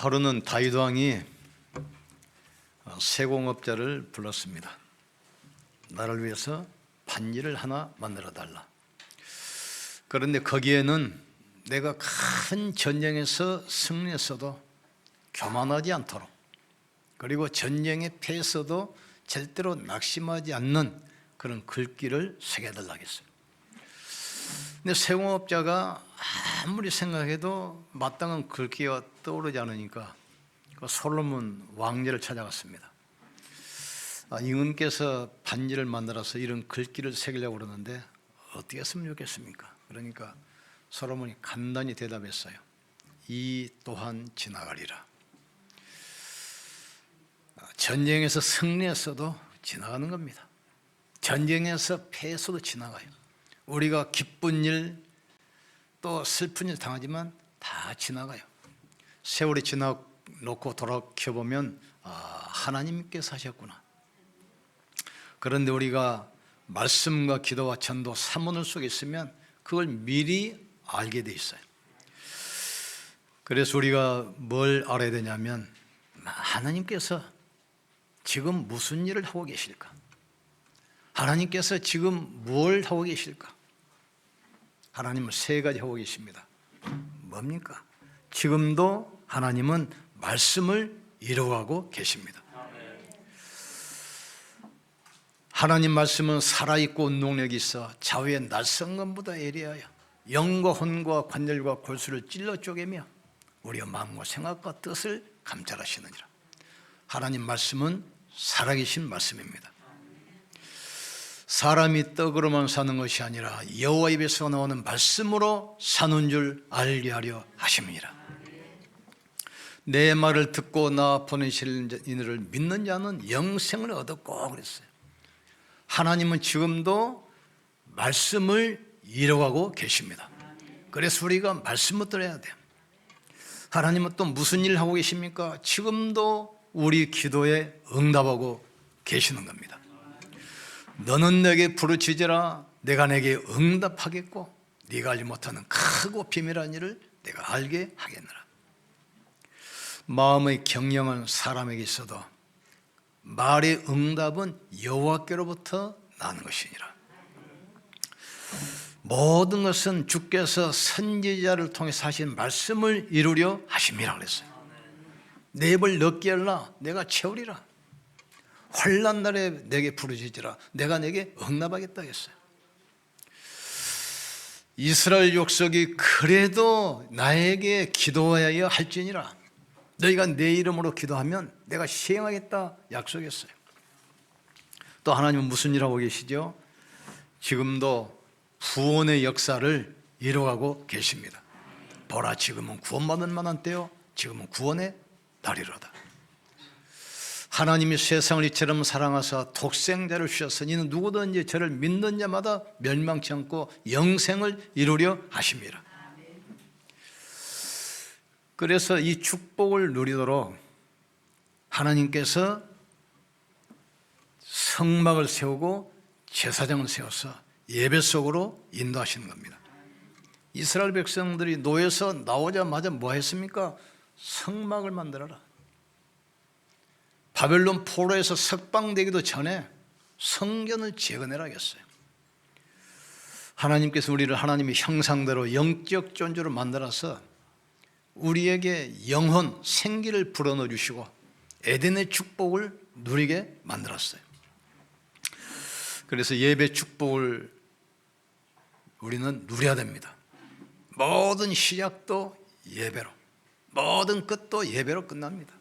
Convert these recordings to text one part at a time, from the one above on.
하루는 다윗 왕이 세공업자를 불렀습니다. 나를 위해서 반지를 하나 만들어 달라. 그런데 거기에는 내가 큰 전쟁에서 승리했어도 교만하지 않도록, 그리고 전쟁에 패했어도 절대로 낙심하지 않는 그런 글귀를 새겨달라고 했어요. 근데 세공업자가 아무리 생각해도 마땅한 글귀가 떠오르지 않으니까 솔로몬 왕제를 찾아갔습니다. 임금께서 반지를 만들어서 이런 글귀를 새기려고 그러는데 어떻게 했으면 좋겠습니까? 그러니까 솔로몬이 간단히 대답했어요. 이 또한 지나가리라. 전쟁에서 승리했어도 지나가는 겁니다. 전쟁에서 패했어도 지나가요. 우리가 기쁜 일 또 슬픈 일 당하지만 다 지나가요. 세월이 지나놓고 돌아켜보면 하나님께서 하셨구나. 그런데 우리가 말씀과 기도와 전도 사모늘 속에 있으면 그걸 미리 알게 돼 있어요. 그래서 우리가 뭘 알아야 되냐면 하나님께서 지금 무슨 일을 하고 계실까? 하나님께서 지금 뭘 하고 계실까? 하나님은 세 가지 하고 계십니다. 뭡니까? 지금도 하나님은 말씀을 이루어가고 계십니다. 하나님 말씀은 살아있고 운동력이 있어 좌우의 낯선 것보다 예리하여 영과 혼과 관절과 골수를 찔러 쪼개며 우리의 마음과 생각과 뜻을 감찰하시느니라. 하나님 말씀은 살아계신 말씀입니다. 사람이 떡으로만 사는 것이 아니라 여호와 입에서 나오는 말씀으로 사는 줄 알게 하려 하심이니라. 내 말을 듣고 나 보내실 이를 믿는 자는 영생을 얻었고 그랬어요. 하나님은 지금도 말씀을 이루어가고 계십니다. 그래서 우리가 말씀을 들어야 돼요. 하나님은 또 무슨 일을 하고 계십니까? 지금도 우리 기도에 응답하고 계시는 겁니다. 너는 내게 부르짖으라 내가 내게 응답하겠고 네가 알지 못하는 크고 비밀한 일을 내가 알게 하겠노라. 마음의 경영은 사람에게 있어도 말의 응답은 여호와께로부터 나는 것이니라. 모든 것은 주께서 선지자를 통해서 하신 말씀을 이루려 하심이라 그랬어요. 내 입을 넓게 열라 내가 채우리라. 환난 날에 내게 부르짖으라 내가 내게 응답하겠다 했어요. 이스라엘 족속이 그래도 나에게 기도하여 할지니라 너희가 내 이름으로 기도하면 내가 시행하겠다 약속했어요. 또 하나님은 무슨 일 하고 계시죠? 지금도 구원의 역사를 이루어가고 계십니다. 보라 지금은 구원받을 만한 때요 지금은 구원의 날이로다. 하나님이 세상을 이처럼 사랑하사 독생자를 주셨으니 이는 누구든지 저를 믿는 자마다 멸망치 않고 영생을 이루려 하심이라. 그래서 이 축복을 누리도록 하나님께서 성막을 세우고 제사장을 세워서 예배 속으로 인도하시는 겁니다. 이스라엘 백성들이 노예에서 나오자마자 뭐 했습니까? 성막을 만들어라. 바벨론 포로에서 석방되기도 전에 성전을 재건해라 했어요. 하나님께서 우리를 하나님의 형상대로 영적 존재로 만들어서 우리에게 영혼, 생기를 불어넣어 주시고 에덴의 축복을 누리게 만들었어요. 그래서 예배 축복을 우리는 누려야 됩니다. 모든 시작도 예배로, 모든 끝도 예배로 끝납니다.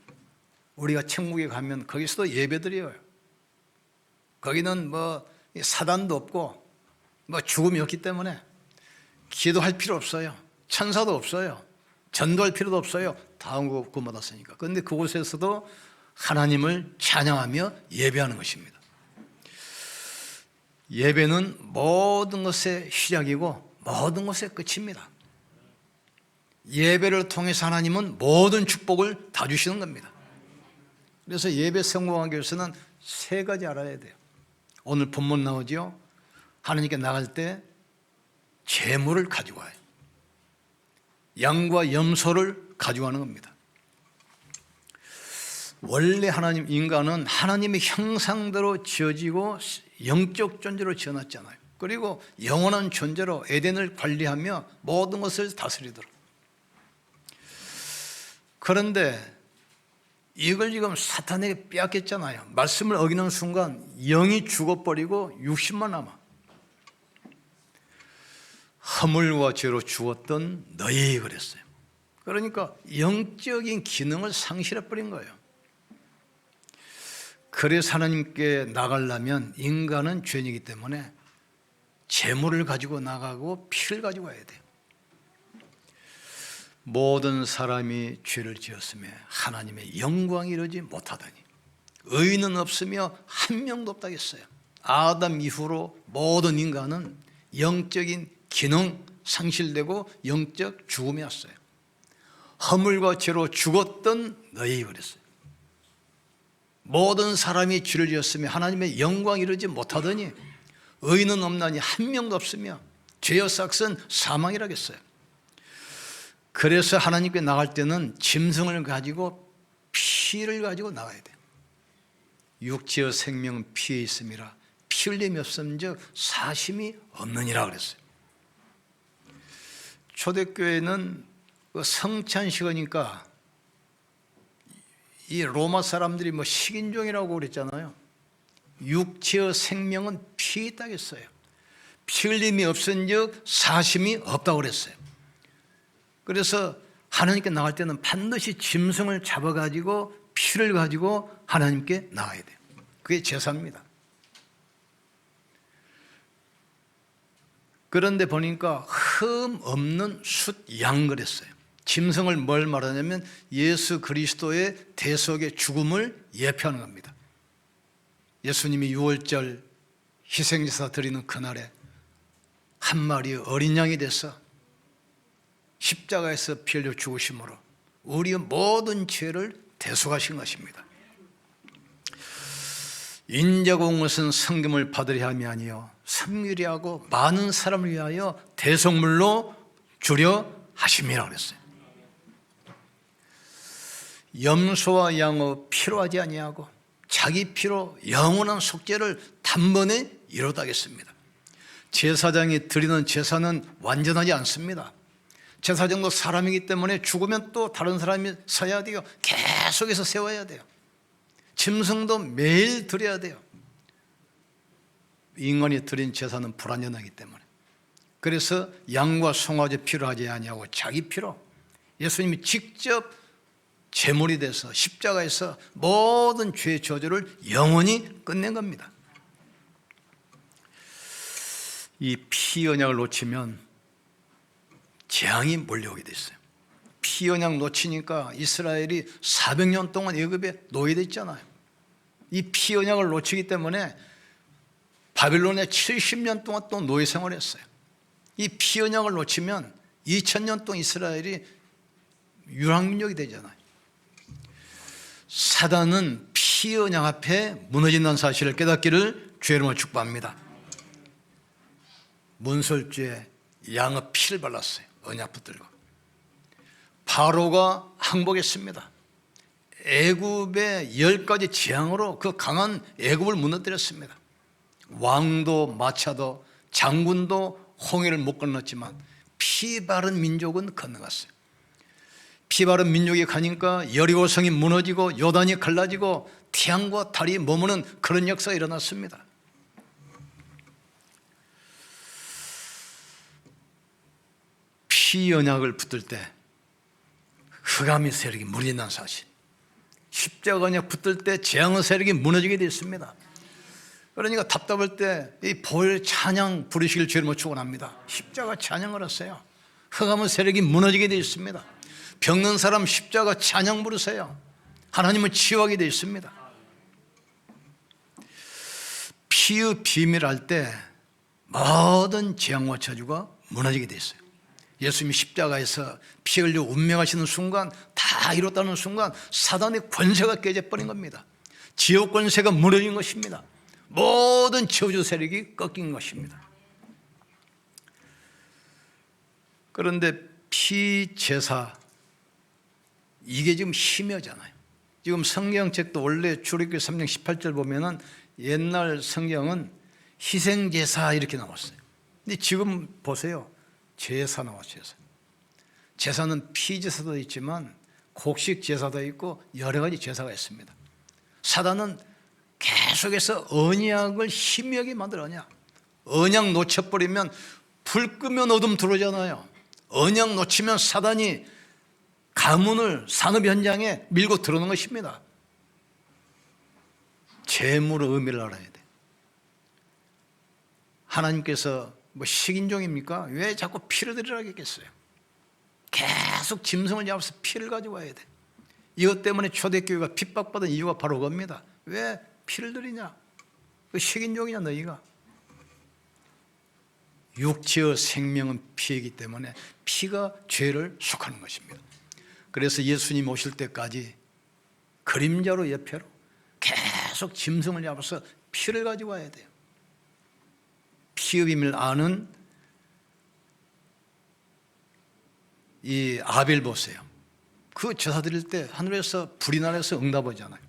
우리가 천국에 가면 거기서도 예배드려요. 거기는 뭐 사단도 없고 뭐 죽음이 없기 때문에 기도할 필요 없어요. 천사도 없어요. 전도할 필요도 없어요. 다 구원받았으니까. 그런데 그곳에서도 하나님을 찬양하며 예배하는 것입니다. 예배는 모든 것의 시작이고 모든 것의 끝입니다. 예배를 통해서 하나님은 모든 축복을 다 주시는 겁니다. 그래서 예배 성공하기 위해서는 세 가지 알아야 돼요. 오늘 본문 나오죠. 하나님께 나갈 때 재물을 가지고 와요. 양과 염소를 가져가는 겁니다. 원래 인간은 하나님의 형상대로 지어지고 영적 존재로 지어놨잖아요. 그리고 영원한 존재로 에덴을 관리하며 모든 것을 다스리도록. 그런데 이걸 지금 사탄에게 빼앗겼잖아요. 말씀을 어기는 순간 영이 죽어버리고 육신만 남아. 허물과 죄로 죽었던 너희 그랬어요. 그러니까 영적인 기능을 상실해버린 거예요. 그래서 하나님께 나가려면 인간은 죄인이기 때문에 재물을 가지고 나가고 피를 가지고 와야 돼요. 모든 사람이 죄를 지었으며 하나님의 영광이 이르지 못하다니 의인은 없으며 한 명도 없다고 했어요. 아담 이후로 모든 인간은 영적인 기능 상실되고 영적 죽음이 왔어요. 허물과 죄로 죽었던 너희 그랬어요. 모든 사람이 죄를 지었으며 하나님의 영광이 이르지 못하더니 의인은 없나니 한 명도 없으며 죄의 삭은 사망이라겠어요. 그래서 하나님께 나갈 때는 짐승을 가지고 피를 가지고 나가야 돼요. 육체의 생명은 피에 있음이라 피 흘림이 없음즉 사심이 없느니라 그랬어요. 초대교회는 성찬식이니까 이 로마 사람들이 식인종이라고 그랬잖아요. 육체의 생명은 피에 있다고 했어요. 피 흘림이 없은즉 사심이 없다고 그랬어요. 그래서 하나님께 나갈 때는 반드시 짐승을 잡아가지고 피를 가지고 하나님께 나가야 돼요. 그게 제사입니다. 그런데 보니까 흠 없는 숫양 그랬어요. 짐승을 뭘 말하냐면 예수 그리스도의 대속의 죽음을 예표하는 겁니다. 예수님이 유월절 희생제사 드리는 그날에 한 마리의 어린 양이 돼서 십자가에서 피 흘려 죽으심으로 우리의 모든 죄를 대속하신 것입니다. 인자가 온 것은 성김을 받으려 함이 아니요 섬기려 하고 많은 사람을 위하여 대속물로 주려 하심이라 그랬어요. 염소와 양의 피로 하지 아니하고 자기 피로 영원한 속죄를 단번에 이루다겠습니다. 제사장이 드리는 제사는 완전하지 않습니다. 제사장도 사람이기 때문에 죽으면 또 다른 사람이 서야 돼요. 계속해서 세워야 돼요. 짐승도 매일 드려야 돼요. 인간이 드린 제사는 불완전하기 때문에. 그래서 양과 송아지 피로 하지 아니하고 자기 피로 예수님이 직접 제물이 돼서 십자가에서 모든 죄의 저주를 영원히 끝낸 겁니다. 이 피 언약을 놓치면 재앙이 몰려오게 됐어요. 피 언약 놓치니까 이스라엘이 400년 동안 애굽에 노예됐잖아요. 이 피 언약을 놓치기 때문에 바빌론에 70년 동안 또 노예 생활을 했어요. 이 피 언약을 놓치면 2000년 동안 이스라엘이 유랑민족이 되잖아요. 사단은 피 언약 앞에 무너진다는 사실을 깨닫기를 주의 이름으로 축복합니다. 문설주에 양의 피를 발랐어요. 언약 붙들고. 바로가 항복했습니다. 애굽의 10가지 재앙으로 그 강한 애굽을 무너뜨렸습니다. 왕도 마차도 장군도 홍해를 못 건넜지만 피 바른 민족은 건너갔어요. 피 바른 민족이 가니까 여리고성이 무너지고 요단이 갈라지고 태양과 달이 머무는 그런 역사가 일어났습니다. 피 언약을 붙들 때 흑암의 세력이 무너진다는 사실, 십자가 언약 붙들 때 재앙의 세력이 무너지게 되었습니다. 그러니까 답답할 때 이 보혈 찬양 부르시길 주님으로 축원합니다. 십자가 찬양을 하세요. 흑암의 세력이 무너지게 되어 있습니다. 병든 사람 십자가 찬양 부르세요. 하나님은 치유하게 되어 있습니다. 피의 비밀 할 때 모든 재앙과 저주가 무너지게 되어 있어요. 예수님이 십자가에서 피 흘려 운명하시는 순간, 다 이뤘다는 순간 사단의 권세가 깨져버린 겁니다. 지옥 권세가 무너진 것입니다. 모든 저주 세력이 꺾인 것입니다. 그런데 피 제사, 이게 지금 희미하잖아요. 지금 성경책도 원래 출애굽기 3장 18절 보면은 옛날 성경은 희생제사 이렇게 나왔어요. 근데 지금 보세요. 제사 나왔어요. 제사는 피제사도 있지만 곡식 제사도 있고 여러 가지 제사가 있습니다. 사단은 계속해서 언약을 희미하게 만들어. 언약 놓쳐버리면 불 끄면 어둠 들어오잖아요. 언약 놓치면 사단이 가문을 산업 현장에 밀고 들어오는 것입니다. 재물의 의미를 알아야 돼. 하나님께서 뭐 식인종입니까? 왜 자꾸 피를 드리라고 했겠어요? 계속 짐승을 잡아서 피를 가져와야 돼. 이것 때문에 초대교회가 핍박받은 이유가 바로 그겁니다. 왜 피를 드리냐? 그 식인종이냐 너희가? 육체의 생명은 피이기 때문에 피가 죄를 속하는 것입니다. 그래서 예수님 오실 때까지 그림자로 예표로 계속 짐승을 잡아서 피를 가져와야 돼요. 피의 비밀을 아는 이 아벨 보세요. 그 제사 드릴 때 하늘에서 불이 나서 응답하잖아요.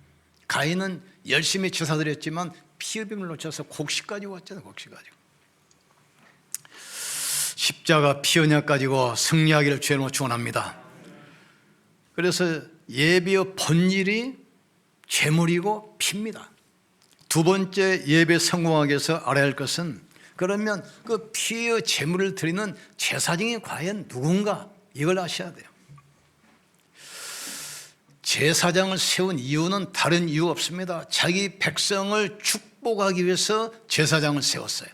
가인은 열심히 제사 드렸지만 피의 비밀을 놓쳐서 곡식 가지고 왔잖아요. 곡식 가지고. 십자가 피 언약 가지고 승리하기를 주의 축원합니다. 그래서 예배의 본질이 제물이고 피입니다. 두 번째 예배 성공하기 위해서 알아야 할 것은, 그러면 그 피의 제물을 드리는 제사장이 과연 누군가, 이걸 아셔야 돼요. 제사장을 세운 이유는 다른 이유 없습니다. 자기 백성을 축복하기 위해서 제사장을 세웠어요.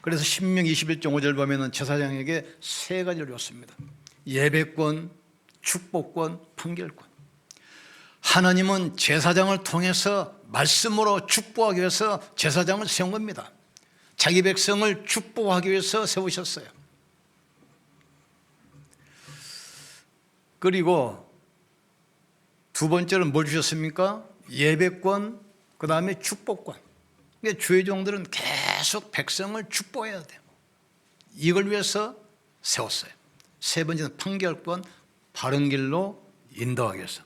그래서 신명기 21장 5절 보면 제사장에게 세 가지를 줬습니다. 예배권, 축복권, 판결권. 하나님은 제사장을 통해서 말씀으로 축복하기 위해서 제사장을 세운 겁니다. 자기 백성을 축복하기 위해서 세우셨어요. 그리고 두 번째는 뭘 주셨습니까? 예배권, 그 다음에 축복권. 그러니까 주의 종들은 계속 백성을 축복해야 돼요. 이걸 위해서 세웠어요. 세 번째는 판결권, 바른 길로 인도하기 위해서.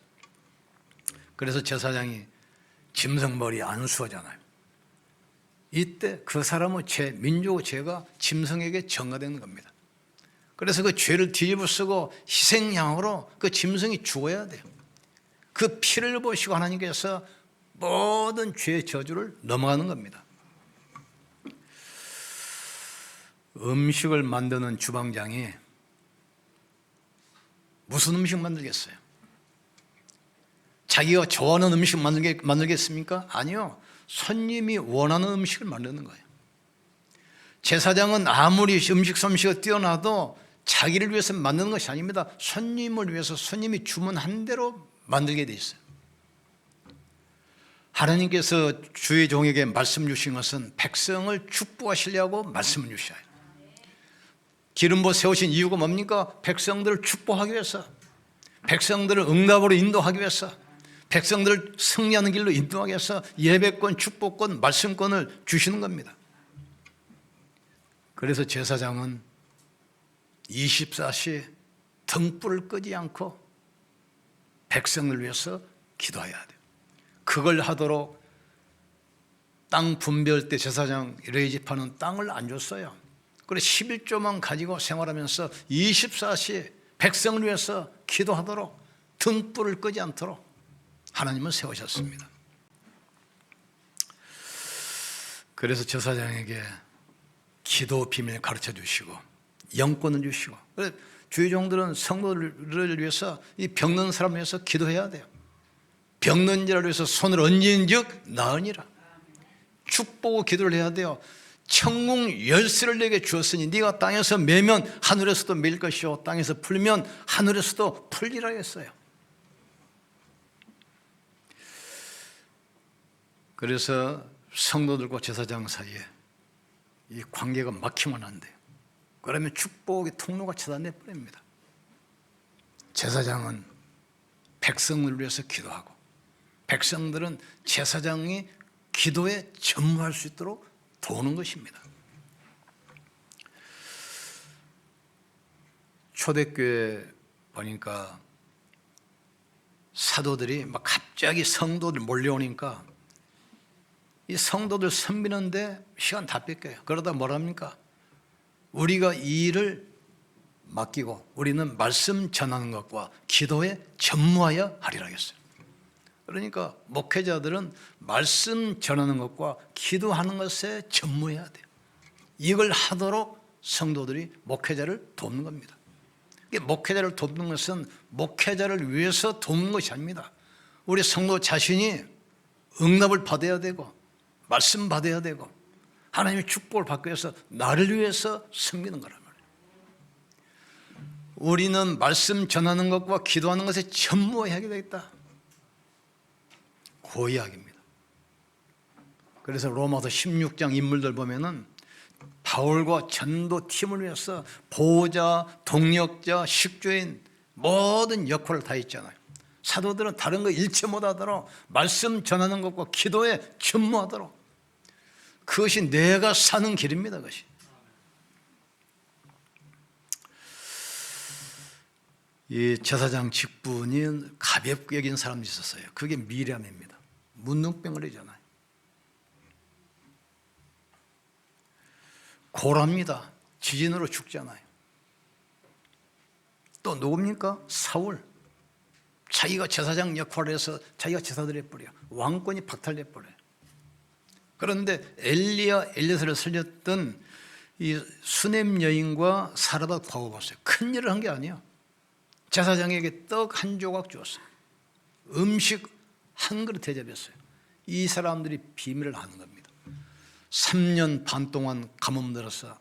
그래서 제사장이 짐승머리 안수하잖아요. 이때 그 사람의 죄, 민족의 죄가 짐승에게 전가되는 겁니다. 그래서 그 죄를 뒤집어 쓰고 희생양으로 그 짐승이 죽어야 돼요. 그 피를 보시고 하나님께서 모든 죄의 저주를 넘어가는 겁니다. 음식을 만드는 주방장이 무슨 음식 만들겠어요? 자기가 좋아하는 음식 만들겠습니까? 아니요. 손님이 원하는 음식을 만드는 거예요. 제사장은 아무리 음식 솜씨가 뛰어나도 자기를 위해서 만드는 것이 아닙니다. 손님을 위해서 손님이 주문한 대로 만들게 돼 있어요. 하나님께서 주의 종에게 말씀 주신 것은 백성을 축복하시려고 말씀을 주셔요. 기름부어 세우신 이유가 뭡니까? 백성들을 축복하기 위해서, 백성들을 응답으로 인도하기 위해서, 백성들을 승리하는 길로 인도하기 위해서 예배권, 축복권, 말씀권을 주시는 겁니다. 그래서 제사장은 24시 등불을 끄지 않고 백성을 위해서 기도해야 돼요. 그걸 하도록 땅 분배할 때 제사장 레위지파는 땅을 안 줬어요. 그래서 11조만 가지고 생활하면서 24시 백성을 위해서 기도하도록 등불을 끄지 않도록 하나님은 세우셨습니다. 그래서 제사장에게 기도 비밀을 가르쳐 주시고 영권을 주시고, 주의 종들은 성도를 위해서, 이 병든 사람을 위해서 기도해야 돼요. 병든 자를 위해서 손을 얹은 즉 나으니라. 축복을 기도를 해야 돼요. 천국 열쇠를 내게 주었으니 네가 땅에서 매면 하늘에서도 매일 것이요 땅에서 풀면 하늘에서도 풀리라 했어요. 그래서 성도들과 제사장 사이에 이 관계가 막히면 안 돼요. 그러면 축복의 통로가 차단돼 버립니다. 제사장은 백성을 위해서 기도하고, 백성들은 제사장이 기도에 전무할 수 있도록 도우는 것입니다. 초대교회 보니까 사도들이 막 갑자기 성도들 몰려오니까 이 성도들 섬기는데 시간 다 뺏겨요. 그러다 뭐랍니까? 우리가 이 일을 맡기고 우리는 말씀 전하는 것과 기도에 전무하여 하리라 했어요. 그러니까 목회자들은 말씀 전하는 것과 기도하는 것에 전무해야 돼요. 이걸 하도록 성도들이 목회자를 돕는 겁니다. 목회자를 돕는 것은 목회자를 위해서 돕는 것이 아닙니다. 우리 성도 자신이 응답을 받아야 되고 말씀 받아야 되고 하나님의 축복을 받기 위해서 나를 위해서 섬기는 거란 말이에요. 우리는 말씀 전하는 것과 기도하는 것에 전무해야 되겠다. 그 이야기입니다. 그래서 로마서 16장 인물들 보면은 바울과 전도팀을 위해서 보호자, 동력자, 식주인 모든 역할을 다 했잖아요. 사도들은 다른 거 일체 못하도록 말씀 전하는 것과 기도에 전무하도록 그것이 내가 사는 길입니다. 그것이. 이 제사장 직분이 가볍게 여긴 사람이 있었어요. 그게 미람입니다. 문둥병을이잖아요. 고랍니다. 지진으로 죽잖아요. 또 누굽니까? 사울. 자기가 제사장 역할을 해서 자기가 제사를 해버려요. 왕권이 박탈돼버려요. 그런데 엘리야를 살렸던 이 수넴 여인과 사르밧 과거 봤어요. 큰 일을 한 게 아니에요. 제사장에게 떡 한 조각 주었어요. 음식 한 그릇 대접했어요. 이 사람들이 비밀을 아는 겁니다. 3년 반 동안 가뭄 들어서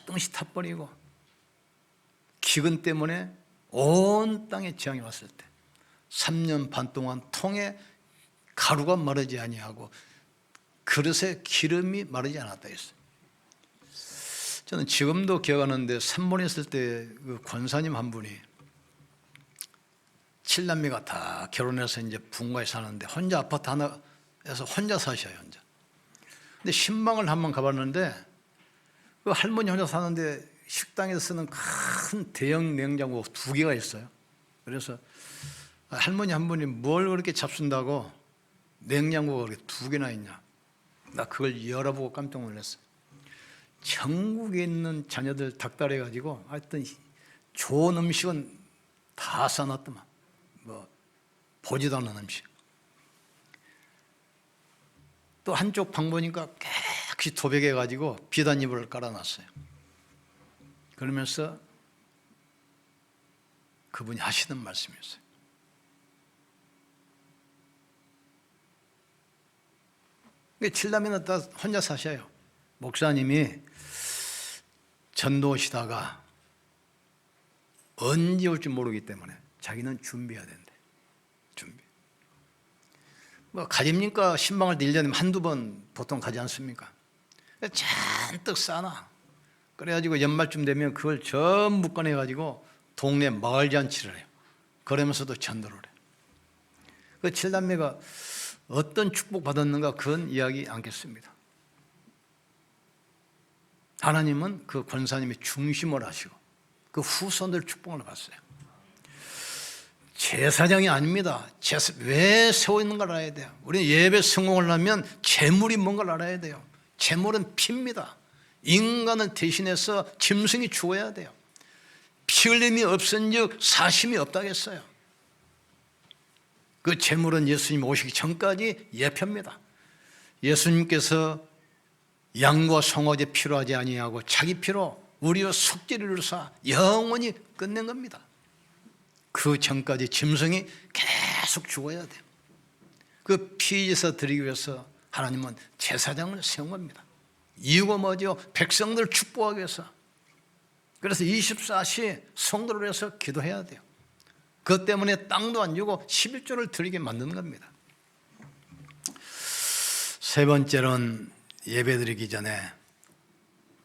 뜬시 타버리고 기근 때문에 온 땅에 재앙이 왔을 때 3년 반 동안 통에 가루가 마르지 아니하고 그릇에 기름이 마르지 않았다 했어요. 저는 지금도 기억하는데 산본에 있을 때 그 권사님 한 분이 7남매가 다 결혼해서 이제 분가에 사는데 혼자 아파트 하나에서 혼자 사셔요. 혼자. 근데 신방을 한번 가봤는데 그 할머니 혼자 사는데 식당에서 쓰는 큰 대형 냉장고 2개가 있어요. 그래서 할머니 한 분이 뭘 그렇게 잡순다고 냉장고가 그렇게 2개나 있냐. 나 그걸 열어보고 깜짝 놀랐어요. 전국에 있는 자녀들 닭다리 가지고 하여튼 좋은 음식은 다 싸놨더만. 뭐 보지도 않는 음식. 또 한쪽 방 보니까 깨끗이 도배해 가지고 비단이불을 깔아놨어요. 그러면서 그분이 하시는 말씀이었어요. 칠남매는 다 혼자 사셔요. 목사님이 전도하시다가 언제 올지 모르기 때문에 자기는 준비해야 된대. 준비. 뭐 가집니까? 신방을 1년에 한두 번 보통 가지 않습니까? 잔뜩 싸놔. 그래가지고 연말쯤 되면 그걸 전부 꺼내가지고 동네 마을 잔치를 해요. 그러면서도 전도를 해요. 그 7남매가 어떤 축복 받았는가 그건 이야기 않겠습니다. 하나님은 그 권사님의 중심을 하시고 그 후손들 축복을 받았어요. 제사장이 아닙니다. 왜 세워 있는 걸 알아야 돼요. 우리는 예배 성공을 하면 재물이 뭔가를 알아야 돼요. 재물은 피입니다. 인간을 대신해서 짐승이 죽어야 돼요. 피 흘림이 없은즉 사심이 없다겠어요. 그 재물은 예수님 오시기 전까지 예표입니다. 예수님께서 양과 송아지 필요하지 아니하고 자기 피로 우리의 속죄를 이루사 영원히 끝낸 겁니다. 그 전까지 짐승이 계속 죽어야 돼요. 그 피제사 드리기 위해서 하나님은 제사장을 세운 겁니다. 이유가 뭐죠? 백성들을 축복하기 위해서. 그래서 24시 성도를 위해서 기도해야 돼요. 그것 때문에 땅도 안 주고 11조를 드리게 만드는 겁니다. 세 번째는 예배드리기 전에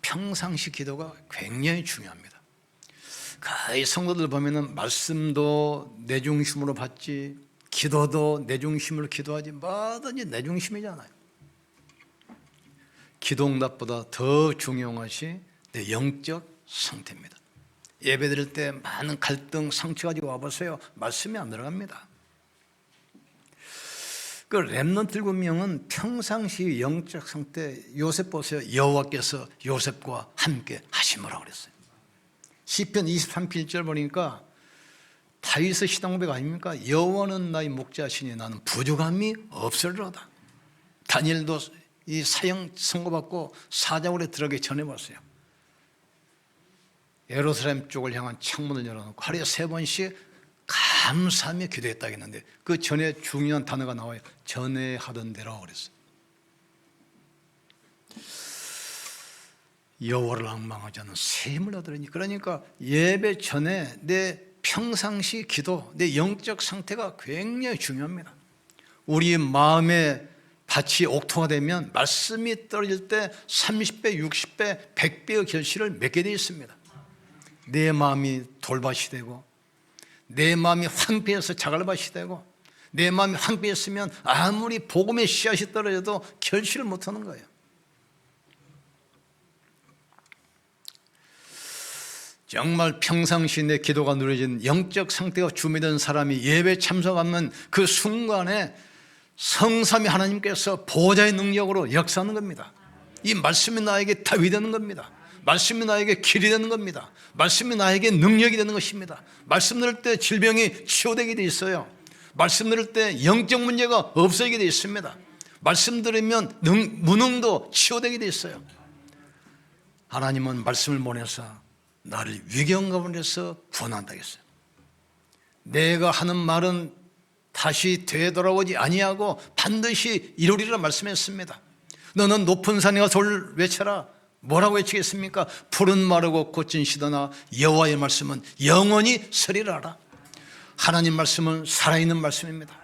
평상시 기도가 굉장히 중요합니다. 거의 성도들 보면은 말씀도 내 중심으로 받지, 기도도 내 중심으로 기도하지, 뭐든지 내 중심이잖아요. 기도 응답보다 더 중요한 것이 내 영적 상태입니다. 예배 드릴 때 많은 갈등, 상처 가지고 와보세요. 말씀이 안 들어갑니다. 그 렘넌트 7명은 평상시 영적 상태, 요셉 보세요. 여호와께서 요셉과 함께 하심으라 그랬어요. 시편 23편 1절 보니까 다윗의 시당고백 아닙니까? 여호와는 나의 목자시니 나는 부족함이 없으리로다. 다니엘도 이 사형 선고받고 사자굴에 들어가기 전에 봤어요. 예루살렘 쪽을 향한 창문을 열어놓고 하루에 3번씩 감사하며 기도했다 했는데 그 전에 중요한 단어가 나와요. 전에 하던 대로 그랬어요. 여호와를 앙망하지 않는 셈을 얻으리니, 그러니까 예배 전에 내 평상시 기도, 내 영적 상태가 굉장히 중요합니다. 우리 마음의 밭이 옥토가 되면 말씀이 떨어질 때 30배, 60배, 100배의 결실을 맺게 되어 있습니다. 내 마음이 돌밭이 되고 내 마음이 황폐해서 자갈밭이 되고 내 마음이 황폐했으면 아무리 복음의 씨앗이 떨어져도 결실을 못하는 거예요. 정말 평상시 내 기도가 누려진 영적 상태가 준비된 사람이 예배 참석하는 그 순간에 성삼위 하나님께서 보호자의 능력으로 역사하는 겁니다. 이 말씀이 나에게 답이 되는 겁니다. 말씀이 나에게 길이 되는 겁니다. 말씀이 나에게 능력이 되는 것입니다. 말씀 들을 때 질병이 치유되게 돼 있어요. 말씀 들을 때 영적 문제가 없어지게 돼 있습니다. 말씀 들으면 무능도 치유되게 돼 있어요. 하나님은 말씀을 보내서 나를 위경 가운데서 구원한다 했어요. 내가 하는 말은 다시 되돌아오지 아니하고 반드시 이루리라 말씀했습니다. 너는 높은 산에 가서 소리를 외쳐라. 뭐라고 외치겠습니까? 푸른 마르고 꽃은 시드나 여호와의 말씀은 영원히 서리라라. 하나님 말씀은 살아있는 말씀입니다.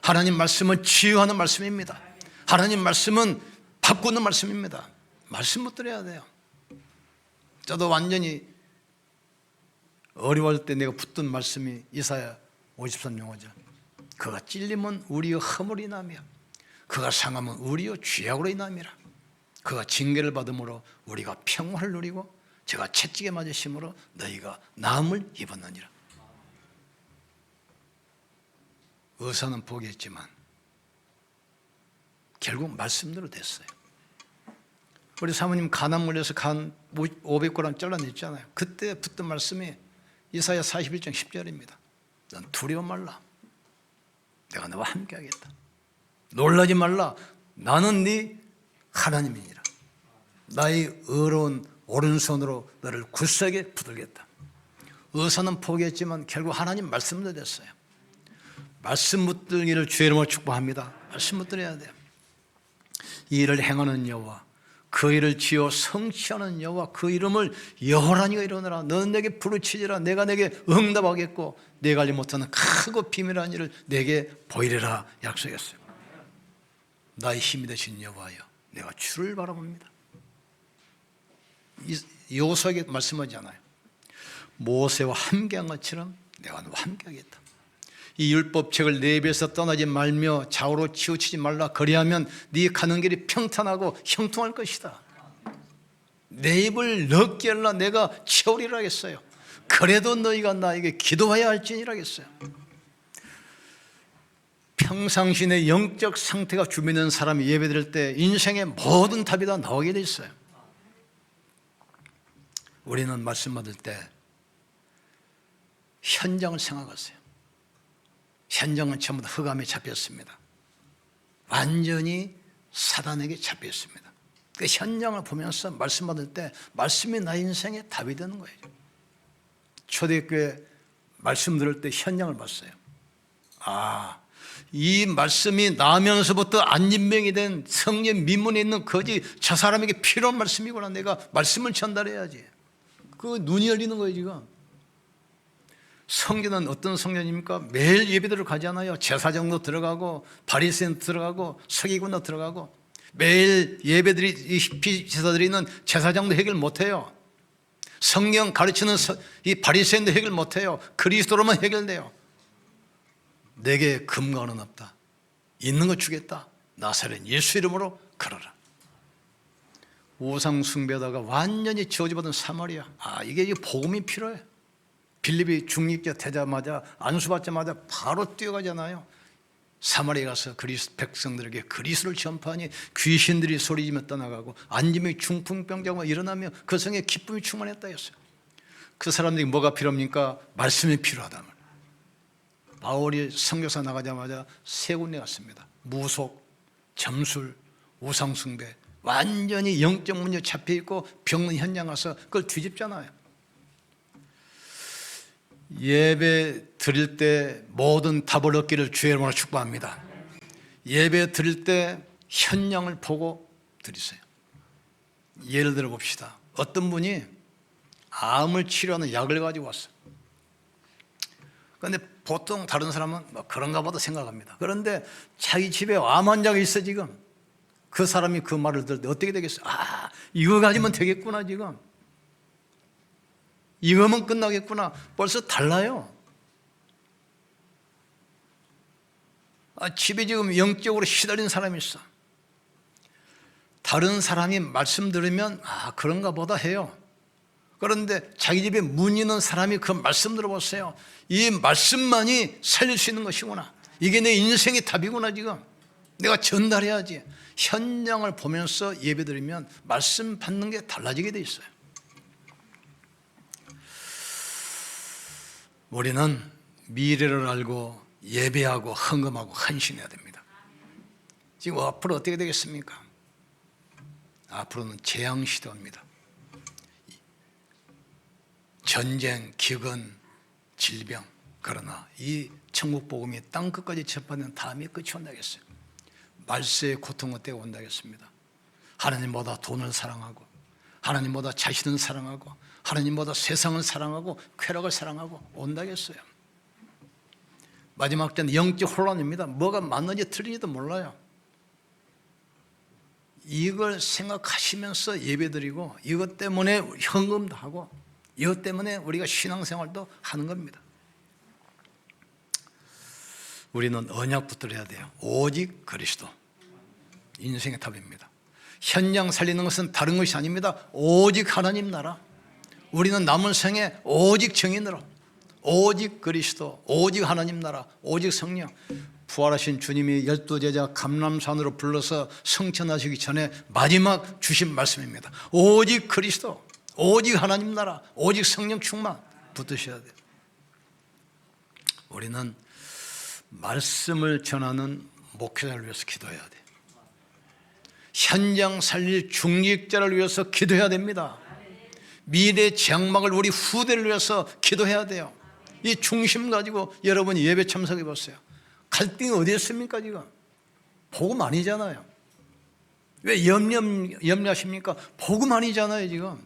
하나님 말씀은 치유하는 말씀입니다. 하나님 말씀은 바꾸는 말씀입니다. 말씀 붙들어야 돼요. 저도 완전히 어려울 때 내가 붙든 말씀이 이사야 53장 5절. 그가 찔림은 우리의 허물이 인하며 그가 상함은 우리의 죄악으로 인함이라. 그가 징계를 받음으로 우리가 평화를 누리고 제가 채찍에 맞으심으로 너희가 나음을 입었느니라. 의사는 포기했지만 결국 말씀대로 됐어요. 우리 사모님 간암 걸려서 간 500g 잘라냈잖아요. 그때 붙던 말씀이 이사야 41장 10절입니다. 넌 두려워 말라. 내가 너와 함께 하겠다. 놀라지 말라. 나는 네 하나님이니라. 나의 의로운 오른손으로 너를 굳세게 붙들겠다. 의사는 포기했지만 결국 하나님 말씀대로 됐어요. 말씀 붙들기를 주의 이름으로 축복합니다. 말씀 붙들어야 돼요. 이 일을 행하는 여호와, 그 일을 지어 성취하는 여호와, 그 이름을 여호라니가 이루느라. 너는 내게 부르짖으라. 내가 내게 응답하겠고 내가 알지 못하는 크고 비밀한 일을 내게 보이리라 약속했어요. 나의 힘이 되신 여호와여, 내가 주를 바라봅니다. 여호수아에게 말씀하지 않아요. 모세와 함께한 것처럼 내가 너와 함께하겠다. 이 율법책을 내 입에서 떠나지 말며 좌우로 치우치지 말라. 그리하면 네 가는 길이 평탄하고 형통할 것이다. 내 입을 넓게 열라. 내가 채우리라 했어요. 그래도 너희가 나에게 기도해야 할지니라 했어요. 평상시 내 영적 상태가 준비된 사람이 예배드릴 때 인생의 모든 답이 다 나오게 돼 있어요. 우리는 말씀 받을 때 현장을 생각하세요. 현장은 전부 다 흑암에 잡혔습니다. 완전히 사단에게 잡혔습니다. 그 현장을 보면서 말씀 받을 때 말씀이 나 인생의 답이 되는 거예요. 초대교회 말씀 들을 때 현장을 봤어요. 이 말씀이 나면서부터 안진병이 된 성령 민문에 있는 거지, 저 사람에게 필요한 말씀이구나. 내가 말씀을 전달해야지. 그 눈이 열리는 거예요. 지금 성전은 어떤 성전입니까? 매일 예배들을 가잖아요. 제사장도 들어가고 바리새인도 들어가고 서기관도 들어가고 매일 예배들이 피제사들이 있는 제사장도 해결 못해요. 성경 가르치는 이 바리새인도 해결 못해요. 그리스도로만 해결돼요. 내게 금과 은은 없다. 있는 거 주겠다. 나사렛 예수 이름으로 걸어라. 우상 숭배하다가 완전히 저주받은 사마리아. 이게 복음이 필요해. 빌립이 중립자 되자마자 안수받자마자 바로 뛰어가잖아요. 사마리아 가서 그리스 백성들에게 그리스도를 전파하니 귀신들이 소리지며 떠나가고 안짐이 중풍병자가 일어나며 그 성에 기쁨이 충만했다 했어요. 그 사람들이 뭐가 필요합니까? 말씀이 필요하다. 바울이 선교사 나가자마자 세 군데 갔습니다. 무속, 점술, 우상숭배, 완전히 영적 문제 잡혀있고 병든 현장 가서 그걸 뒤집잖아요. 예배 드릴 때 모든 답을 얻기를 주의 이름으로 축복합니다. 예배 드릴 때 현장을 보고 드리세요. 예를 들어 봅시다. 어떤 분이 암을 치료하는 약을 가지고 왔어요. 그런데 보통 다른 사람은 그런가 보다 생각합니다. 그런데 자기 집에 암 환자가 있어 지금. 그 사람이 그 말을 들을 때 어떻게 되겠어요? 이거 가지면 되겠구나 지금. 이거면 끝나겠구나. 벌써 달라요. 집에 지금 영적으로 시달린 사람이 있어. 다른 사람이 말씀 들으면 그런가 보다 해요. 그런데 자기 집에 문 있는 사람이 그 말씀 들어보세요. 이 말씀만이 살릴 수 있는 것이구나. 이게 내 인생의 답이구나 지금. 내가 전달해야지. 현장을 보면서 예배드리면 말씀 받는 게 달라지게 돼 있어요. 우리는 미래를 알고 예배하고 헌금하고 헌신해야 됩니다. 지금 앞으로 어떻게 되겠습니까? 앞으로는 재앙시대입니다. 전쟁, 기근, 질병. 그러나 이 천국 복음이 땅 끝까지 전파되는 다음에 끝이 온다겠어요. 말세의 고통의 때가 온다겠습니다. 하나님보다 돈을 사랑하고 하나님보다 자신을 사랑하고 하나님보다 세상을 사랑하고 쾌락을 사랑하고 온다겠어요. 마지막 때는 영적 혼란입니다. 뭐가 맞는지 틀린지도 몰라요. 이걸 생각하시면서 예배드리고 이것 때문에 헌금도 하고 이것 때문에 우리가 신앙생활도 하는 겁니다. 우리는 언약 붙들어야 돼요. 오직 그리스도. 인생의 답입니다. 현장 살리는 것은 다른 것이 아닙니다. 오직 하나님 나라. 우리는 남은 생에 오직 정인으로, 오직 그리스도, 오직 하나님 나라, 오직 성령. 부활하신 주님이 12제자 감람산으로 불러서 성천하시기 전에 마지막 주신 말씀입니다. 오직 그리스도, 오직 하나님 나라, 오직 성령 충만 붙드셔야 돼요. 우리는 말씀을 전하는 목회자를 위해서 기도해야 돼요. 현장 살릴 중직자를 위해서 기도해야 됩니다. 미래 장막을 우리 후대를 위해서 기도해야 돼요. 이 중심 가지고 여러분이 예배 참석해 보세요. 갈등이 어디 있습니까 지금? 복음 아니잖아요. 왜 염려하십니까? 복음 아니잖아요 지금.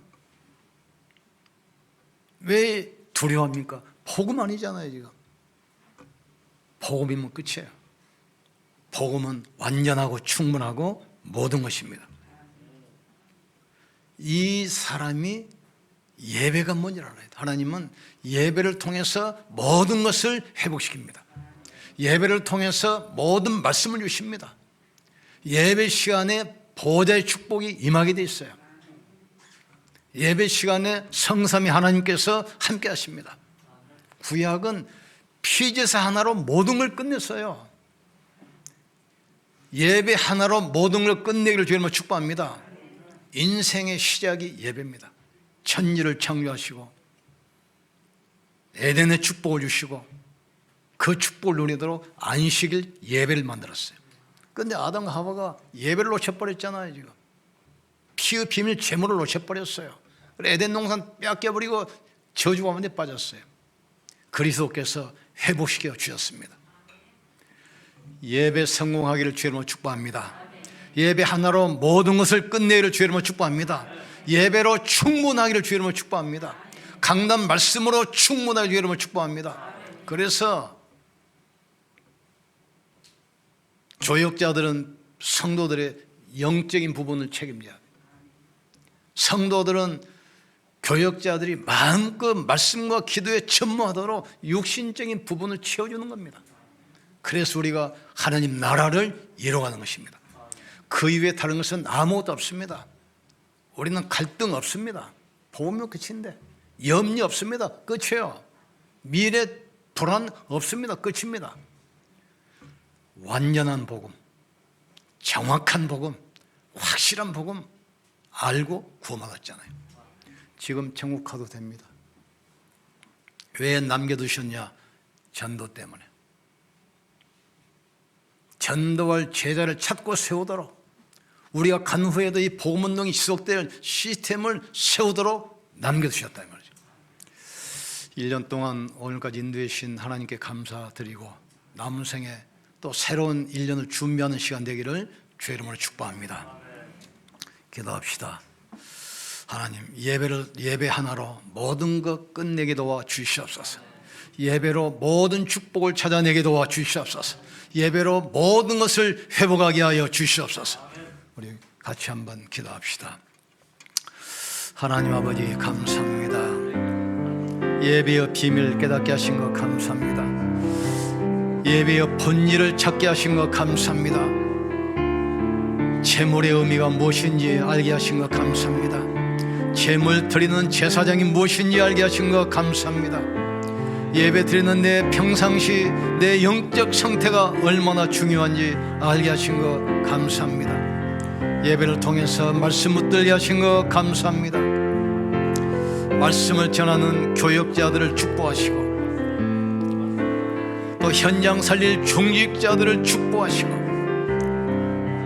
왜 두려워합니까? 복음 아니잖아요 지금. 복음이면 끝이에요. 복음은 완전하고 충분하고 모든 것입니다. 이 사람이 예배가 뭔지 알아야 돼요. 하나님은 예배를 통해서 모든 것을 회복시킵니다. 예배를 통해서 모든 말씀을 주십니다. 예배 시간에 보좌의 축복이 임하게 돼 있어요. 예배 시간에 성삼위 하나님께서 함께 하십니다. 구약은 피제사 하나로 모든 걸 끝냈어요. 예배 하나로 모든 걸 끝내기를 주님으로 축복합니다. 인생의 시작이 예배입니다. 천지를 창조하시고 에덴의 축복을 주시고 그 축복을 누리도록 안식일 예배를 만들었어요. 그런데 아담과 하와가 예배를 놓쳐버렸잖아요. 지금 피의 비밀 제물을 놓쳐버렸어요. 에덴 농산 뺏겨버리고 저주 가운데 빠졌어요. 그리스도께서 회복시켜 주셨습니다. 예배 성공하기를 주님으로 축복합니다. 예배 하나로 모든 것을 끝내기를 주님으로 축복합니다. 예배로 충분하기를 주님으로 축복합니다. 강단 말씀으로 충분하기를 주님으로 축복합니다. 그래서 조역자들은 성도들의 영적인 부분을 책임져야 돼요. 성도들은 교역자들이 마음껏 말씀과 기도에 전무하도록 육신적인 부분을 채워주는 겁니다. 그래서 우리가 하나님 나라를 이뤄가는 것입니다. 그 이외에 다른 것은 아무것도 없습니다. 우리는 갈등 없습니다. 복음이면 끝인데. 염려 없습니다. 끝이에요. 미래 불안 없습니다. 끝입니다. 완전한 복음, 정확한 복음, 확실한 복음 알고 구원받았잖아요. 지금 천국 가도 됩니다. 왜 남겨두셨냐? 전도 때문에. 전도할 제자를 찾고 세우도록, 우리가 간 후에도 이 복음운동이 지속될 시스템을 세우도록 남겨두셨다 이 말이죠. 1년 동안 오늘까지 인도해 주신 하나님께 감사드리고 남은 생에 또 새로운 1년을 준비하는 시간 되기를 주의 이름으로 축복합니다. 기도합시다. 하나님, 예배 하나로 모든 것 끝내게 도와 주시옵소서. 예배로 모든 축복을 찾아내게 도와 주시옵소서. 예배로 모든 것을 회복하게 하여 주시옵소서. 우리 같이 한번 기도합시다. 하나님 아버지 감사합니다. 예배의 비밀을 깨닫게 하신 것 감사합니다. 예배의 본질을 찾게 하신 것 감사합니다. 제물의 의미가 무엇인지 알게 하신 것 감사합니다. 제물 드리는 제사장이 무엇인지 알게 하신 것 감사합니다. 예배 드리는 내 평상시 내 영적 상태가 얼마나 중요한지 알게 하신 것 감사합니다. 예배를 통해서 말씀 붙들게 하신 것 감사합니다. 말씀을 전하는 교역자들을 축복하시고 또 현장 살릴 중직자들을 축복하시고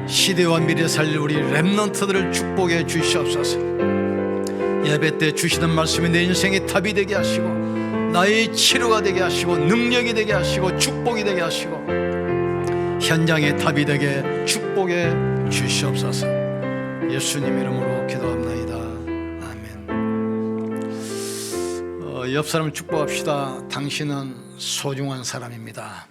시대와 미래 살릴 우리 렘넌트들을 축복해 주시옵소서. 예배 때 주시는 말씀이 내 인생의 답이 되게 하시고 나의 치료가 되게 하시고 능력이 되게 하시고 축복이 되게 하시고 현장의 답이 되게 축복해 주시옵소서. 예수님 이름으로 기도합나이다. 아멘. 옆 사람을 축복합시다. 당신은 소중한 사람입니다.